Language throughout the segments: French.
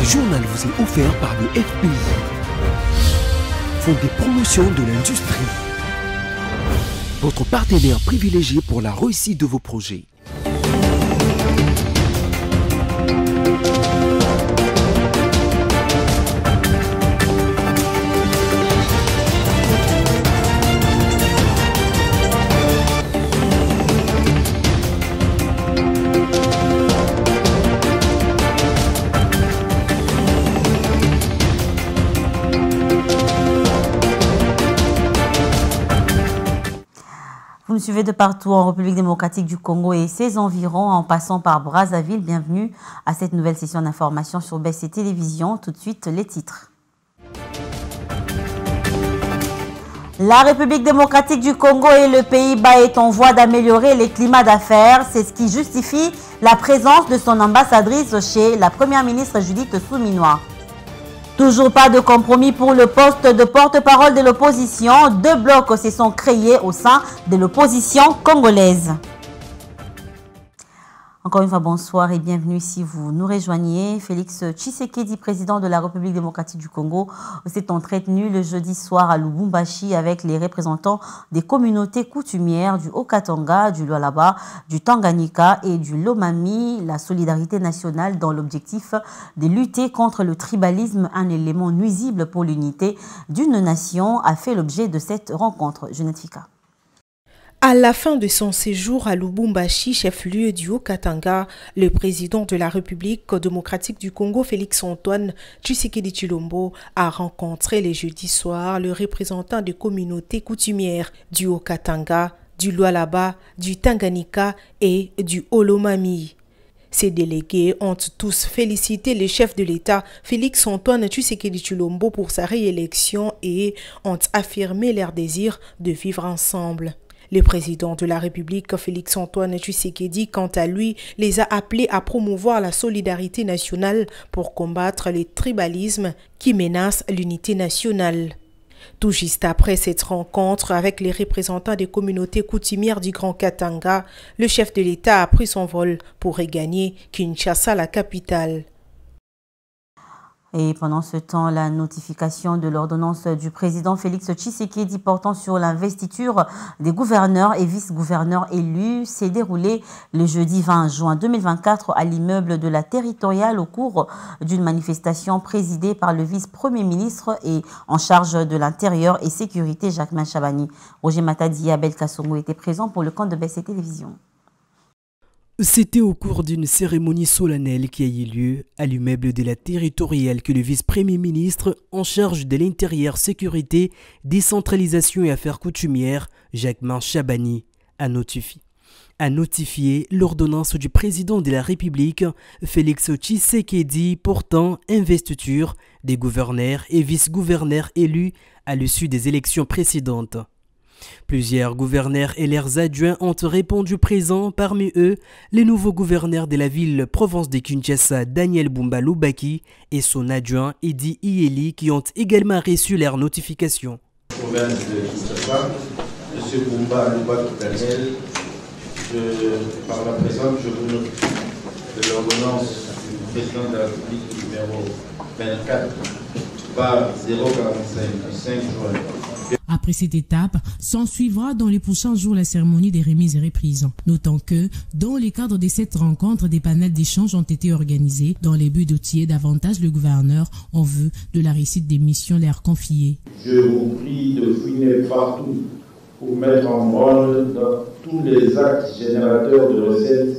Ce journal vous est offert par le FPI, Fonds des promotions de l'industrie, votre partenaire privilégié pour la réussite de vos projets. Vous nous suivez de partout en République démocratique du Congo et ses environs en passant par Brazzaville. Bienvenue à cette nouvelle session d'information sur BC Télévision. Tout de suite, les titres. La République démocratique du Congo et le Pays-Bas est en voie d'améliorer les climats d'affaires. C'est ce qui justifie la présence de son ambassadrice chez la première ministre Judith Suminwa. Toujours pas de compromis pour le poste de porte-parole de l'opposition. 2 blocs se sont créés au sein de l'opposition congolaise. Encore une fois, bonsoir et bienvenue si vous nous rejoignez. Félix Tshisekedi, président de la République démocratique du Congo, s'est entretenu le jeudi soir à Lubumbashi avec les représentants des communautés coutumières du Haut-Katanga, du Lualaba, du Tanganyika et du Lomami, la solidarité nationale dans l'objectif de lutter contre le tribalisme, un élément nuisible pour l'unité d'une nation, a fait l'objet de cette rencontre. Jeunette Fika. À la fin de son séjour à Lubumbashi, chef-lieu du Haut-Katanga, le président de la République démocratique du Congo, Félix-Antoine Tshisekedi Tshilombo, a rencontré le jeudi soir le représentant des communautés coutumières du Haut-Katanga, du Lualaba, du Tanganyika et du Lomami. Ces délégués ont tous félicité le chef de l'État, Félix-Antoine Tshisekedi Tshilombo, pour sa réélection et ont affirmé leur désir de vivre ensemble. Le président de la République, Félix-Antoine Tshisekedi, quant à lui, les a appelés à promouvoir la solidarité nationale pour combattre le tribalisme qui menace l'unité nationale. Tout juste après cette rencontre avec les représentants des communautés coutumières du Grand Katanga, le chef de l'État a pris son vol pour regagner Kinshasa, la capitale. Et pendant ce temps, la notification de l'ordonnance du président Félix Tshisekedi portant sur l'investiture des gouverneurs et vice-gouverneurs élus s'est déroulée le jeudi 20 juin 2024 à l'immeuble de la territoriale au cours d'une manifestation présidée par le vice-premier ministre et en charge de l'intérieur et sécurité Jacquemain Chabani. Roger Matadi et Abel Kassongo étaient présents pour le compte de BC Télévision. C'était au cours d'une cérémonie solennelle qui a eu lieu à l'immeuble de la territoriale que le vice-premier ministre en charge de l'intérieur, sécurité, décentralisation et affaires coutumières, Jacquemain Chabani, a notifié l'ordonnance du président de la République, Félix Tshisekedi, portant investiture des gouverneurs et vice-gouverneurs élus à l'issue des élections précédentes. Plusieurs gouverneurs et leurs adjoints ont répondu présents, parmi eux les nouveaux gouverneurs de la ville-province de Kinshasa, Daniel Bumba Lubaki, et son adjoint Edi Ieli, qui ont également reçu leur notification. Province de Kinshasa, M. Bumba Lubaki Daniel, par la présente, je vous notifie de l'ordonnance du président de la République numéro 24 par 045 du 5 juin. Après cette étape, s'ensuivra dans les prochains jours la cérémonie des remises et reprises. Notons que, dans le cadre de cette rencontre, des panels d'échange ont été organisés dans le but d'outiller davantage le gouverneur en vue de la réussite des missions leur confiées. Je vous prie de fouiner partout pour mettre en branle dans tous les actes générateurs de recettes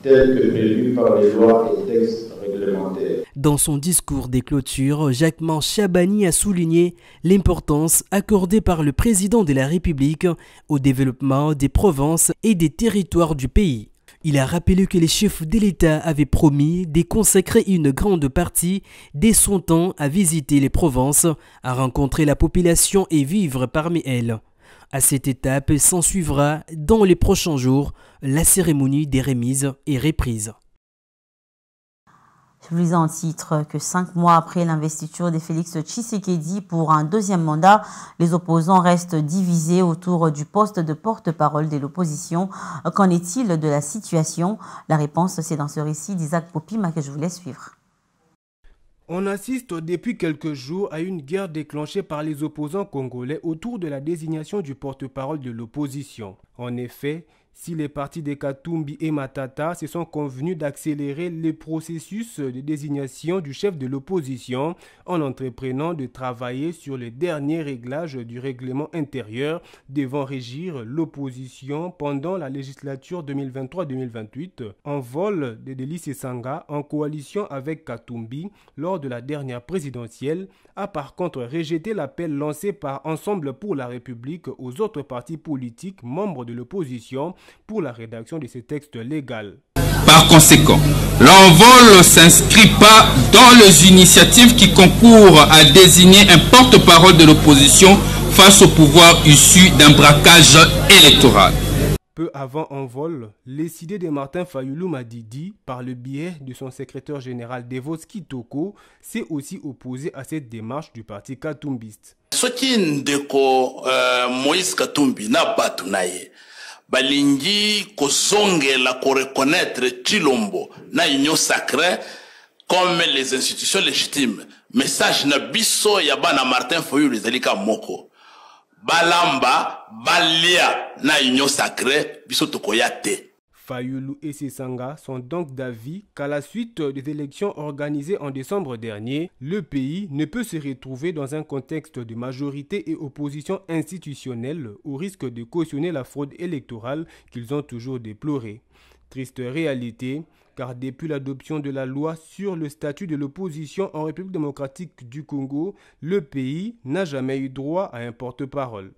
tels que prévus par les lois et textes réglementaires. Dans son discours des clôtures, Jacquemain Chabani a souligné l'importance accordée par le président de la République au développement des provinces et des territoires du pays. Il a rappelé que les chefs de l'État avaient promis de consacrer une grande partie de son temps à visiter les provinces, à rencontrer la population et vivre parmi elles. À cette étape s'ensuivra dans les prochains jours la cérémonie des remises et reprises. Je vous lisais en titre que 5 mois après l'investiture de Félix Tshisekedi pour un deuxième mandat, les opposants restent divisés autour du poste de porte-parole de l'opposition. Qu'en est-il de la situation? La réponse, c'est dans ce récit d'Isaac Popima que je vous laisse suivre. On assiste depuis quelques jours à une guerre déclenchée par les opposants congolais autour de la désignation du porte-parole de l'opposition. En effet, si les partis de Katumbi et Matata se sont convenus d'accélérer le processus de désignation du chef de l'opposition en entreprenant de travailler sur les derniers réglages du règlement intérieur devant régir l'opposition pendant la législature 2023-2028, Envol de Délice Sanga, en coalition avec Katumbi lors de la dernière présidentielle, a par contre rejeté l'appel lancé par Ensemble pour la République aux autres partis politiques membres de l'opposition pour la rédaction de ces textes légaux. Par conséquent, l'envol ne s'inscrit pas dans les initiatives qui concourent à désigner un porte-parole de l'opposition face au pouvoir issu d'un braquage électoral. Peu avant Envol, les idées de Martin Fayulu Madidi, par le biais de son secrétaire général Devos Kitoko, s'est aussi opposé à cette démarche du parti katumbiste. Moïse Katumbi na batu naye balingi kozongela ko reconnaître Chilombo na union sacrée comme les institutions légitimes. Message na biso ya bana Martin Fayulu ezalika moko balamba balia na union sacrée biso tokoyate. Fayulu et Sesanga sont donc d'avis qu'à la suite des élections organisées en décembre dernier, le pays ne peut se retrouver dans un contexte de majorité et opposition institutionnelle au risque de cautionner la fraude électorale qu'ils ont toujours déplorée. Triste réalité, car depuis l'adoption de la loi sur le statut de l'opposition en République démocratique du Congo, le pays n'a jamais eu droit à un porte-parole.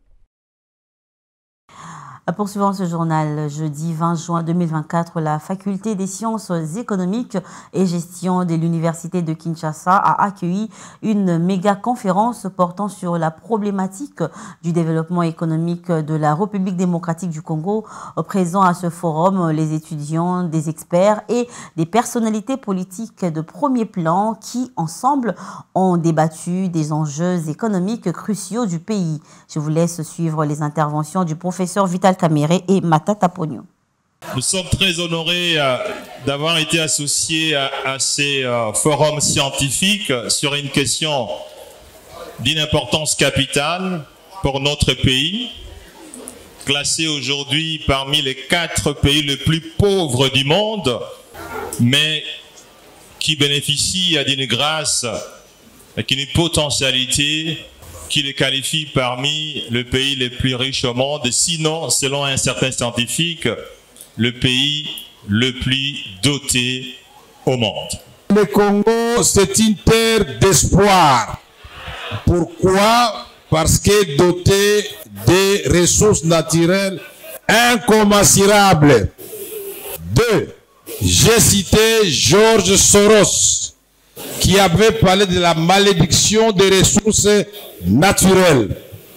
Poursuivant ce journal, jeudi 20 juin 2024, la faculté des sciences économiques et gestion de l'université de Kinshasa a accueilli une méga conférence portant sur la problématique du développement économique de la République démocratique du Congo. Présents à ce forum, les étudiants, des experts et des personnalités politiques de premier plan qui, ensemble, ont débattu des enjeux économiques cruciaux du pays. Je vous laisse suivre les interventions du professeur Vital Kamere et Matata Pogno. Nous sommes très honorés d'avoir été associés à ces forums scientifiques sur une question d'une importance capitale pour notre pays, classé aujourd'hui parmi les 4 pays les plus pauvres du monde, mais qui bénéficie d'une grâce, d'une potentialité qui les qualifie parmi les pays les plus riches au monde, sinon, selon un certain scientifique, le pays le plus doté au monde. Le Congo, c'est une terre d'espoir. Pourquoi? Parce qu'elle est doté des ressources naturelles incommensurables. 2. J'ai cité George Soros, qui avait parlé de la malédiction des ressources naturelles.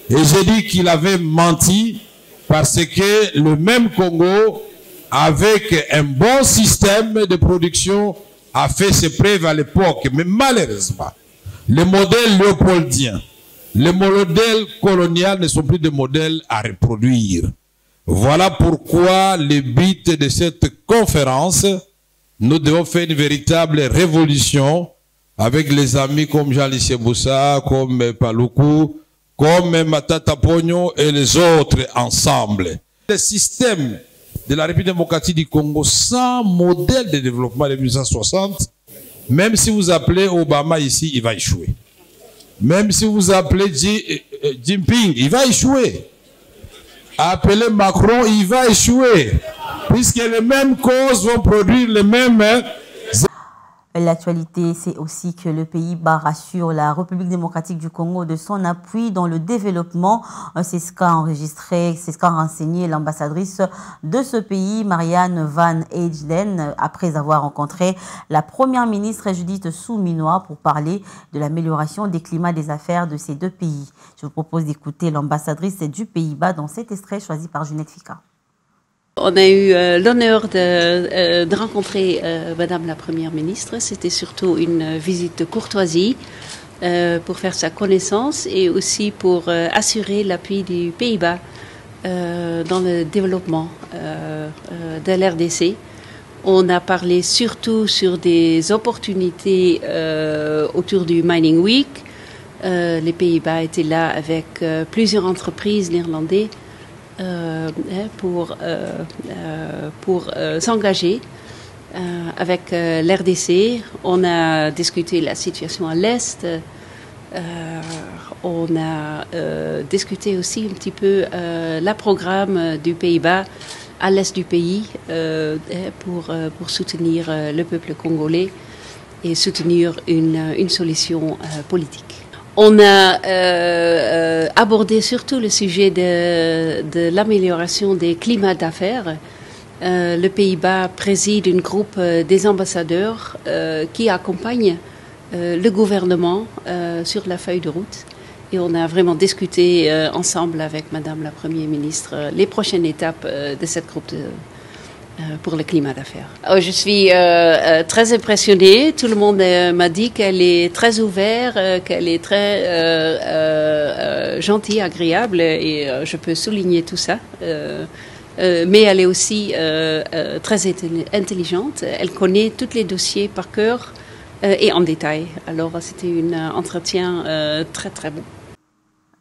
Et j'ai dit qu'il avait menti parce que le même Congo, avec un bon système de production, a fait ses preuves à l'époque. Mais malheureusement, les modèles léopoldiens, les modèles coloniaux ne sont plus des modèles à reproduire. Voilà pourquoi le but de cette conférence, nous devons faire une véritable révolution avec les amis comme Jean-Lycée Boussa, comme Paluku, comme Matata Pogno et les autres ensemble. Le système de la République démocratique du Congo sans modèle de développement de 1960, même si vous appelez Obama ici, il va échouer. Même si vous appelez Jinping, il va échouer. Appelez Macron, il va échouer. Puisque les mêmes causes vont produire les mêmes... L'actualité, c'est aussi que le Pays-Bas rassure la République démocratique du Congo de son appui dans le développement. C'est ce qu'a enregistré, c'est ce qu'a renseigné l'ambassadrice de ce pays, Marianne Van Eijden, après avoir rencontré la première ministre Judith Souminois pour parler de l'amélioration des climats des affaires de ces deux pays. Je vous propose d'écouter l'ambassadrice du Pays-Bas dans cet extrait choisi par Junette Fika. On a eu l'honneur de rencontrer Madame la Première ministre. C'était surtout une visite de courtoisie pour faire sa connaissance et aussi pour assurer l'appui du Pays-Bas dans le développement de l'RDC On a parlé surtout sur des opportunités autour du Mining Week. Les Pays-Bas étaient là avec plusieurs entreprises néerlandaises pour s'engager avec l'RDC. On a discuté la situation à l'Est. On a discuté aussi un petit peu le programme du Pays-Bas à l'est du pays pour soutenir le peuple congolais et soutenir une solution politique. On a abordé surtout le sujet de l'amélioration des climats d'affaires. Le Pays-Bas préside un groupe des ambassadeurs qui accompagnent le gouvernement sur la feuille de route. Et on a vraiment discuté ensemble avec Madame la Première ministre les prochaines étapes de cette groupe pour le climat d'affaires. Je suis très impressionnée. Tout le monde m'a dit qu'elle est très ouverte, qu'elle est très gentille, agréable, et je peux souligner tout ça. Mais elle est aussi très intelligente. Elle connaît tous les dossiers par cœur et en détail. Alors c'était un entretien très très bon.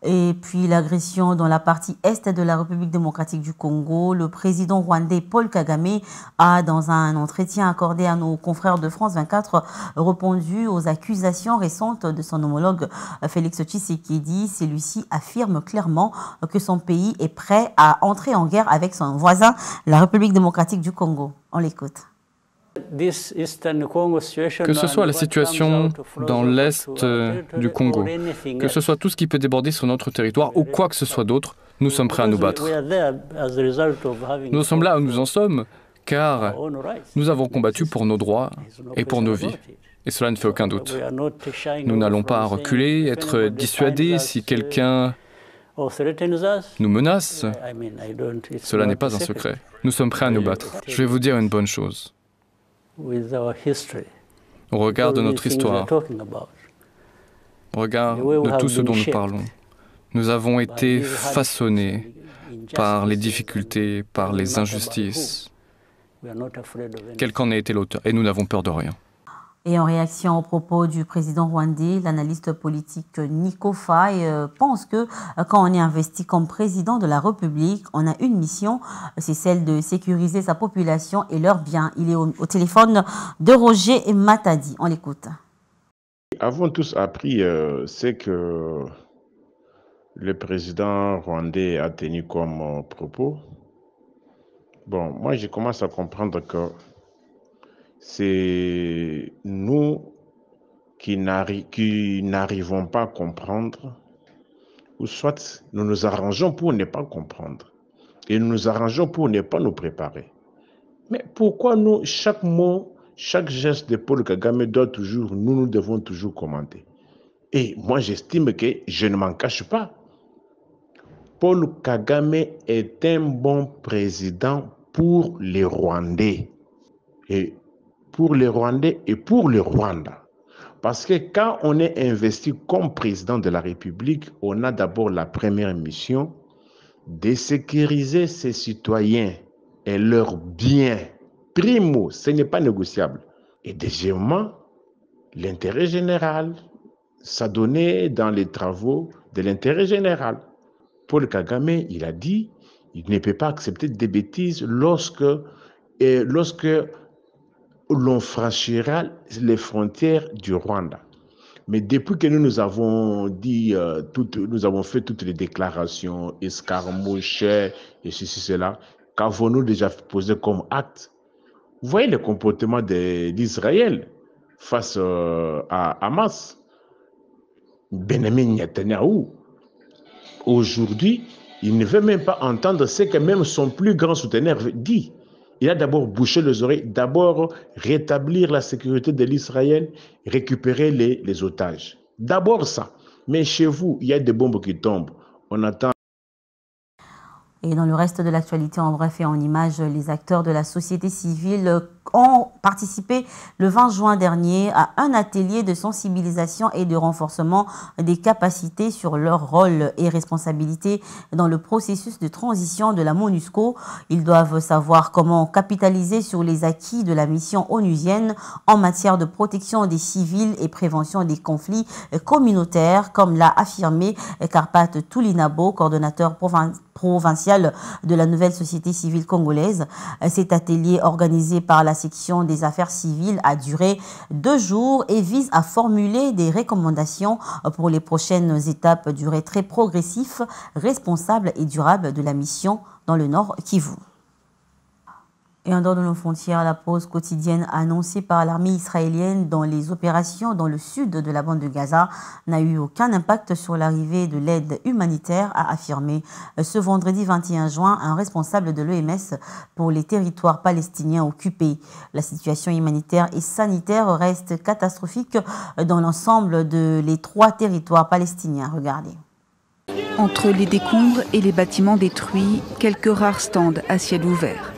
Et puis l'agression dans la partie est de la République démocratique du Congo, le président rwandais Paul Kagame a, dans un entretien accordé à nos confrères de France 24, répondu aux accusations récentes de son homologue Félix Tshisekedi. Celui-ci affirme clairement que son pays est prêt à entrer en guerre avec son voisin, la République démocratique du Congo. On l'écoute. Que ce soit la situation dans l'est du Congo, que ce soit tout ce qui peut déborder sur notre territoire ou quoi que ce soit d'autre, nous sommes prêts à nous battre. Nous sommes là où nous en sommes, car nous avons combattu pour nos droits et pour nos vies. Et cela ne fait aucun doute. Nous n'allons pas reculer, être dissuadés si quelqu'un nous menace. Cela n'est pas un secret. Nous sommes prêts à nous battre. Je vais vous dire une bonne chose. Au regard de notre histoire, au regard de tout ce dont nous parlons, nous avons été façonnés par les difficultés, par les injustices, quel qu'en ait été l'auteur, et nous n'avons peur de rien. Et en réaction aux propos du président rwandais, l'analyste politique Nico Faye pense que quand on est investi comme président de la République, on a une mission, c'est celle de sécuriser sa population et leurs biens. Il est au téléphone de Roger Matadi. On l'écoute. Avons tous appris ce que le président rwandais a tenu comme propos. Bon, moi je commence à comprendre que c'est nous qui n'arrivons pas à comprendre, ou soit nous nous arrangeons pour ne pas comprendre, et nous nous arrangeons pour ne pas nous préparer. Mais pourquoi nous, chaque mot, chaque geste de Paul Kagame nous devons toujours commenter? Et moi j'estime que je ne m'en cache pas. Paul Kagame est un bon président pour les Rwandais. Et pour les Rwandais et pour le Rwanda. Parce que quand on est investi comme président de la République, on a d'abord la première mission de sécuriser ses citoyens et leurs biens. Primo, ce n'est pas négociable. Et deuxièmement, l'intérêt général, s'adonner dans les travaux de l'intérêt général. Paul Kagame, il a dit, il ne peut pas accepter des bêtises lorsque l'on franchira les frontières du Rwanda. Mais depuis que nous avons dit, nous avons fait toutes les déclarations, escarmouches et ceci, cela, qu'avons-nous déjà posé comme acte? Vous voyez le comportement d'Israël face à Hamas. Benjamin Netanyahu, aujourd'hui, il ne veut même pas entendre ce que même son plus grand souteneur dit. Il a d'abord bouché les oreilles, d'abord rétablir la sécurité de l'Israël, récupérer les otages. D'abord ça. Mais chez vous, il y a des bombes qui tombent. On attend. Et dans le reste de l'actualité, en bref et en images, les acteurs de la société civile ont participé le 20 juin dernier à un atelier de sensibilisation et de renforcement des capacités sur leur rôle et responsabilités dans le processus de transition de la MONUSCO. Ils doivent savoir comment capitaliser sur les acquis de la mission onusienne en matière de protection des civils et prévention des conflits communautaires, comme l'a affirmé Karpat Toulinabo, coordonnateur provincial de la nouvelle société civile congolaise. Cet atelier organisé par la section des affaires civiles a duré 2 jours et vise à formuler des recommandations pour les prochaines étapes du retrait progressif, responsable et durable de la mission dans le Nord Kivu. Et en dehors de nos frontières, la pause quotidienne annoncée par l'armée israélienne dans les opérations dans le sud de la bande de Gaza n'a eu aucun impact sur l'arrivée de l'aide humanitaire, a affirmé ce vendredi 21 juin un responsable de l'OMS pour les territoires palestiniens occupés. La situation humanitaire et sanitaire reste catastrophique dans l'ensemble des 3 territoires palestiniens. Regardez. Entre les décombres et les bâtiments détruits, quelques rares stands à ciel ouvert.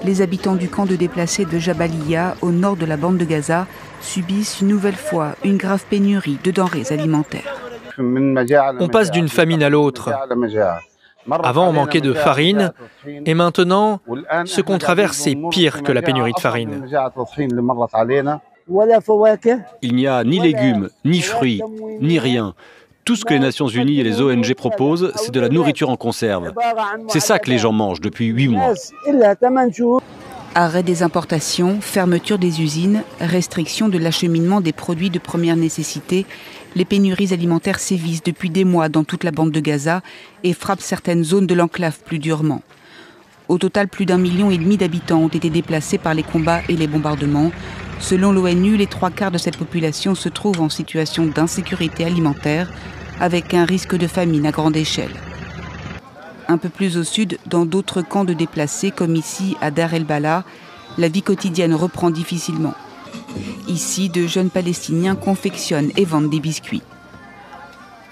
Les habitants du camp de déplacés de Jabalia, au nord de la bande de Gaza, subissent une nouvelle fois une grave pénurie de denrées alimentaires. On passe d'une famine à l'autre. Avant, on manquait de farine, et maintenant, ce qu'on traverse est pire que la pénurie de farine. Il n'y a ni légumes, ni fruits, ni rien. Tout ce que les Nations Unies et les ONG proposent, c'est de la nourriture en conserve. C'est ça que les gens mangent depuis 8 mois. Arrêt des importations, fermeture des usines, restriction de l'acheminement des produits de première nécessité, les pénuries alimentaires sévissent depuis des mois dans toute la bande de Gaza et frappent certaines zones de l'enclave plus durement. Au total, plus d'1,5 million d'habitants ont été déplacés par les combats et les bombardements. Selon l'ONU, les 3/4 de cette population se trouvent en situation d'insécurité alimentaire, avec un risque de famine à grande échelle. Un peu plus au sud, dans d'autres camps de déplacés, comme ici à Dar el-Bala, la vie quotidienne reprend difficilement. Ici, de jeunes Palestiniens confectionnent et vendent des biscuits.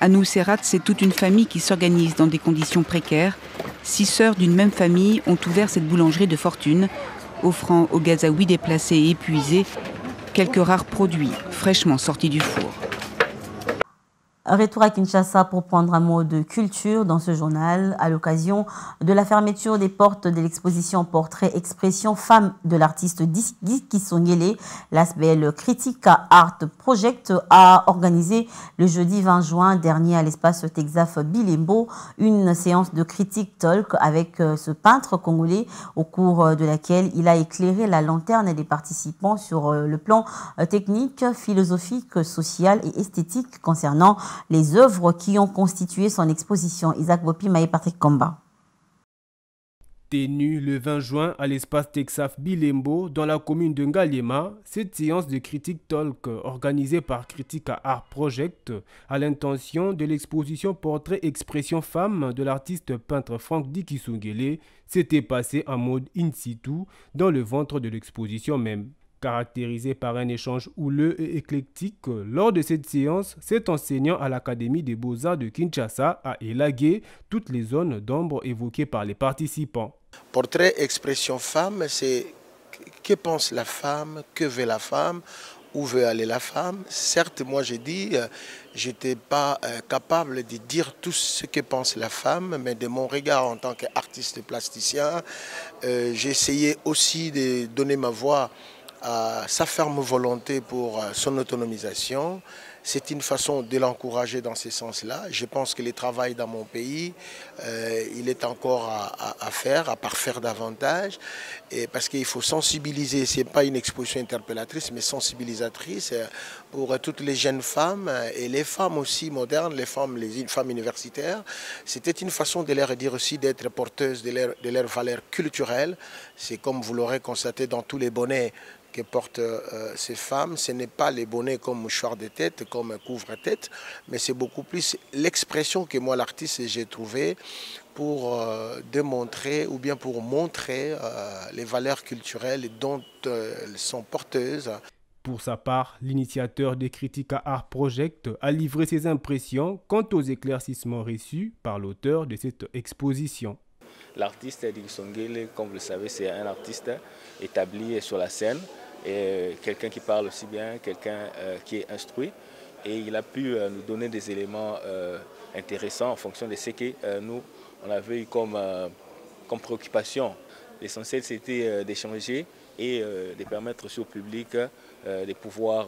À Nuseirat, c'est toute une famille qui s'organise dans des conditions précaires. 6 sœurs d'une même famille ont ouvert cette boulangerie de fortune, offrant aux Gazaouis déplacés et épuisés quelques rares produits fraîchement sortis du four. Retour à Kinshasa pour prendre un mot de culture dans ce journal à l'occasion de la fermeture des portes de l'exposition Portrait Expression Femmes de l'artiste Guy Kisongele. L'ASBL Critica Art Project a organisé le jeudi 20 juin dernier à l'espace Texaf Bilembo une séance de critique talk avec ce peintre congolais au cours de laquelle il a éclairé la lanterne des participants sur le plan technique, philosophique, social et esthétique concernant les œuvres qui ont constitué son exposition. Isaac Bopima et Patrick Komba. Tenue le 20 juin à l'espace Texaf Bilembo dans la commune de Ngaliema, cette séance de critique talk organisée par Critica Art Project à l'intention de l'exposition Portrait Expression Femme de l'artiste peintre Franck Di Kisongele s'était passée en mode in situ dans le ventre de l'exposition même. Caractérisé par un échange houleux et éclectique, lors de cette séance, cet enseignant à l'Académie des Beaux-Arts de Kinshasa a élagué toutes les zones d'ombre évoquées par les participants. Portrait expression femme, c'est que pense la femme, que veut la femme, où veut aller la femme. Certes, moi j'ai dit, je n'étais pas capable de dire tout ce que pense la femme, mais de mon regard en tant qu'artiste plasticien, j'ai essayé aussi de donner ma voix à sa ferme volonté pour son autonomisation. C'est une façon de l'encourager dans ce sens-là. Je pense que le travail dans mon pays, il est encore à faire, à parfaire davantage, et parce qu'il faut sensibiliser. Ce n'est pas une exposition interpellatrice, mais sensibilisatrice pour toutes les jeunes femmes et les femmes aussi modernes, les femmes universitaires. C'était une façon de leur dire aussi d'être porteuses de leurs valeurs culturelles. C'est comme vous l'aurez constaté dans tous les bonnets que portent ces femmes. Ce n'est pas les bonnets comme mouchoir de tête, comme couvre-tête, mais c'est beaucoup plus l'expression que moi, l'artiste, j'ai trouvée pour démontrer ou bien pour montrer les valeurs culturelles dont elles sont porteuses. Pour sa part, l'initiateur des Critica Art Project a livré ses impressions quant aux éclaircissements reçus par l'auteur de cette exposition. L'artiste Dicky Songele, comme vous le savez, c'est un artiste établi sur la scène, et quelqu'un qui parle aussi bien, quelqu'un qui est instruit. Et il a pu nous donner des éléments intéressants en fonction de ce que nous, on avait eu comme préoccupation. L'essentiel, c'était d'échanger et de permettre aussi au public de pouvoir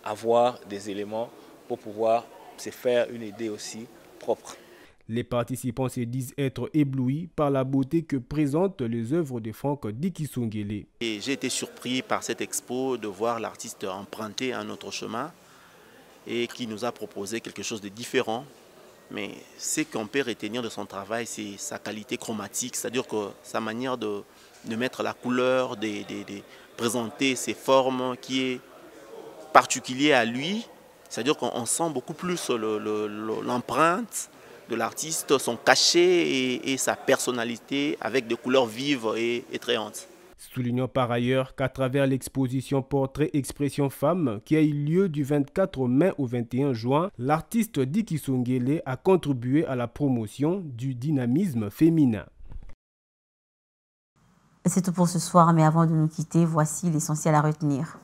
avoir des éléments pour pouvoir se faire une idée aussi propre. Les participants se disent être éblouis par la beauté que présentent les œuvres de Franck Dicky Songele. J'ai été surpris par cette expo de voir l'artiste emprunter un autre chemin et qui nous a proposé quelque chose de différent. Mais ce qu'on peut retenir de son travail, c'est sa qualité chromatique, c'est-à-dire que sa manière de mettre la couleur, de présenter ses formes qui est particulière à lui. C'est-à-dire qu'on sent beaucoup plus l'empreinte de l'artiste, son cachet et sa personnalité avec des couleurs vives et attrayantes. Soulignons par ailleurs qu'à travers l'exposition Portrait Expression Femme qui a eu lieu du 24 mai au 21 juin, l'artiste Dicky Songele a contribué à la promotion du dynamisme féminin. C'est tout pour ce soir, mais avant de nous quitter, voici l'essentiel à retenir.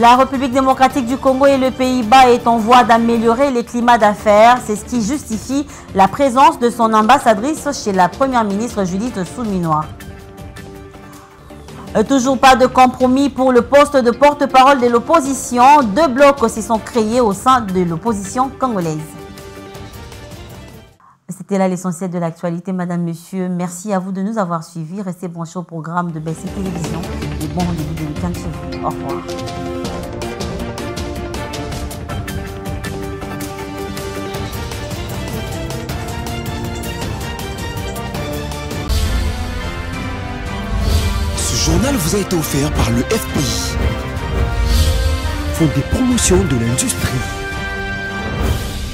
La République démocratique du Congo et le Pays-Bas est en voie d'améliorer les climats d'affaires. C'est ce qui justifie la présence de son ambassadrice chez la première ministre Judith Suminwa. Toujours pas de compromis pour le poste de porte-parole de l'opposition. 2 blocs se sont créés au sein de l'opposition congolaise. C'était là l'essentiel de l'actualité, madame, monsieur. Merci à vous de nous avoir suivis. Restez branchés au programme de BC Télévision. Et bon rendez-vous de week-end chez vous. Au revoir. Ce journal vous a été offert par le FPI, Fonds de promotion de l'industrie,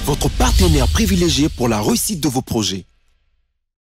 votre partenaire privilégié pour la réussite de vos projets.